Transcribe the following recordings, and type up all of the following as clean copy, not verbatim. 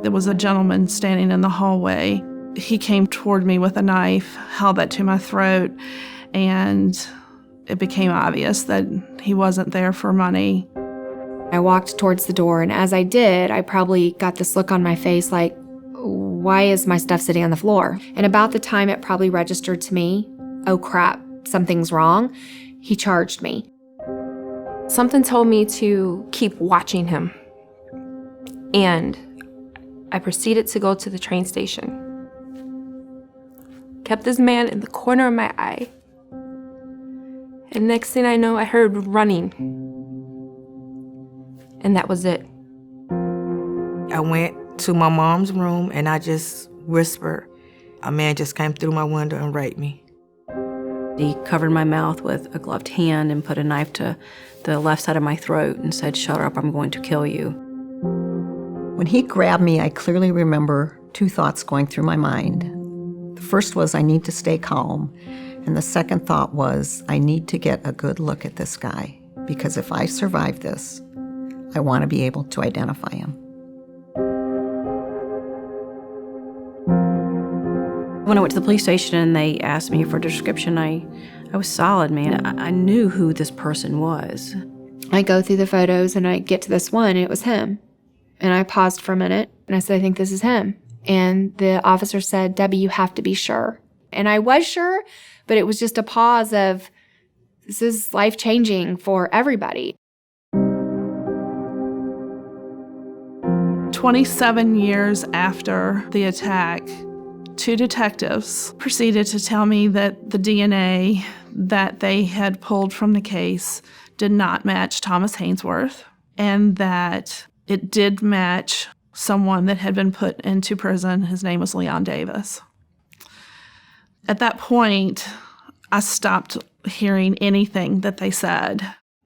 There was a gentleman standing in the hallway. He came toward me with a knife, held that to my throat, and it became obvious that he wasn't there for money. I walked towards the door, and as I did, I probably got this look on my face like, why is my stuff sitting on the floor? And about the time it probably registered to me, oh crap, something's wrong, he charged me. Something told me to keep watching him. And I proceeded to go to the train station. Kept this man in the corner of my eye. And next thing I know, I heard running. And that was it. I went to my mom's room and I just whispered. A man just came through my window and raped me. He covered my mouth with a gloved hand and put a knife to the left side of my throat and said, "Shut up, I'm going to kill you." When he grabbed me, I clearly remember two thoughts going through my mind. The first was, I need to stay calm. And the second thought was, I need to get a good look at this guy, because if I survive this, I want to be able to identify him. When I went to the police station and they asked me for a description, I was solid, man. I knew who this person was. I go through the photos and I get to this one, and it was him. And I paused for a minute and I said, I think this is him. And the officer said, Debbie, you have to be sure. And I was sure, but it was just a pause of, this is life-changing for everybody. 27 years after the attack, two detectives proceeded to tell me that the DNA that they had pulled from the case did not match Thomas Hainsworth, and that it did match someone that had been put into prison. His name was Leon Davis. At that point, I stopped hearing anything that they said.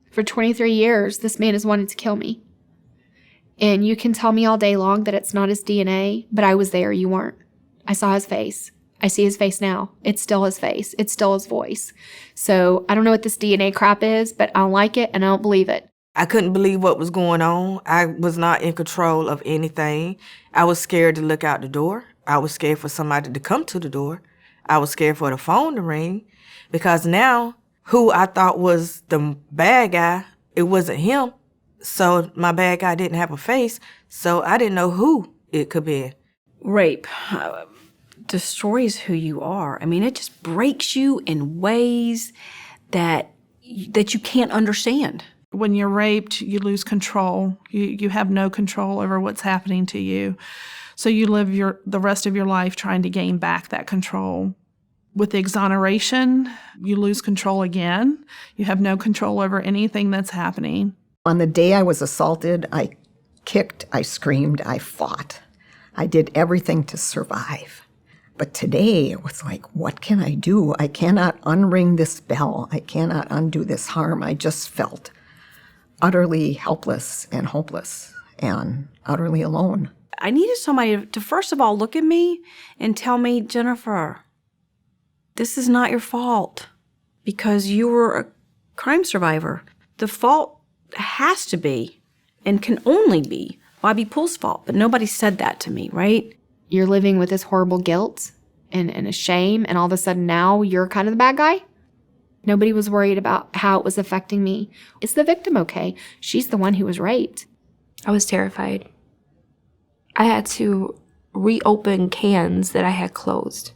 For 23 years, this man has wanted to kill me. And you can tell me all day long that it's not his DNA, but I was there, you weren't. I saw his face. I see his face now. It's still his face. It's still his voice. So I don't know what this DNA crap is, but I don't like it and I don't believe it. I couldn't believe what was going on. I was not in control of anything. I was scared to look out the door. I was scared for somebody to come to the door. I was scared for the phone to ring, because now who I thought was the bad guy, it wasn't him. So my bad guy didn't have a face, so I didn't know who it could be. Rape destroys who you are. I mean, it just breaks you in ways that you can't understand. When you're raped, you lose control. You have no control over what's happening to you. So you live the rest of your life trying to gain back that control. With the exoneration, you lose control again. You have no control over anything that's happening. On the day I was assaulted, I kicked, I screamed, I fought. I did everything to survive. But today, it was like, what can I do? I cannot unring this bell. I cannot undo this harm. I just felt utterly helpless and hopeless and utterly alone. I needed somebody to first of all look at me and tell me, Jennifer, this is not your fault because you were a crime survivor. The fault has to be and can only be Bobby Poole's fault. But nobody said that to me, right? You're living with this horrible guilt and a shame, and all of a sudden now you're kind of the bad guy? Nobody was worried about how it was affecting me. Is the victim okay? She's the one who was raped. I was terrified. I had to reopen cans that I had closed.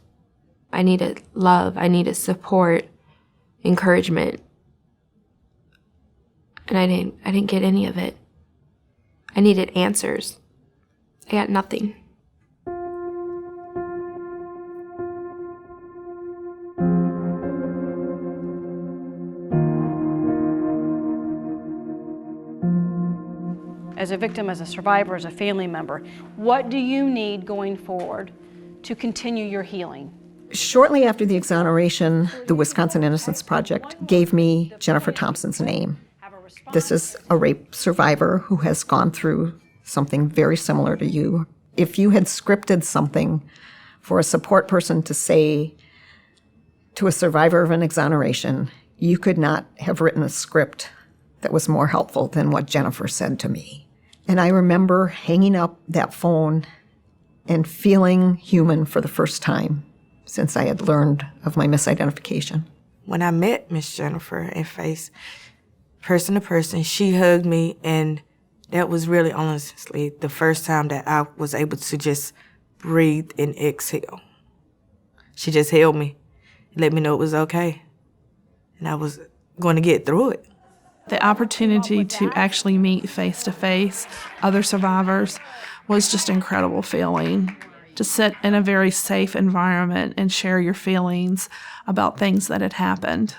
I needed love. I needed support, encouragement. And I didn't get any of it. I needed answers. I got nothing. As a victim, as a survivor, as a family member, what do you need going forward to continue your healing? Shortly after the exoneration, the Wisconsin Innocence Project gave me Jennifer Thompson's name. This is a rape survivor who has gone through something very similar to you. If you had scripted something for a support person to say to a survivor of an exoneration, you could not have written a script that was more helpful than what Jennifer said to me. And I remember hanging up that phone and feeling human for the first time since I had learned of my misidentification. When I met Miss Jennifer in face, person to person, she hugged me, and that was really honestly the first time that I was able to just breathe and exhale. She just held me, let me know it was okay, and I was going to get through it. The opportunity to actually meet face-to-face other survivors was just an incredible feeling. To sit in a very safe environment and share your feelings about things that had happened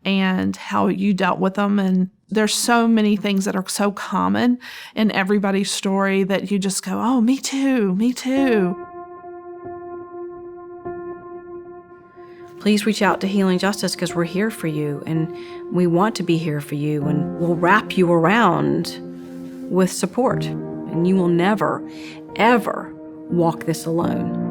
and how you dealt with them. And there's so many things that are so common in everybody's story that you just go, oh, me too, me too. Please reach out to Healing Justice because we're here for you and we want to be here for you, and we'll wrap you around with support. And you will never, ever walk this alone.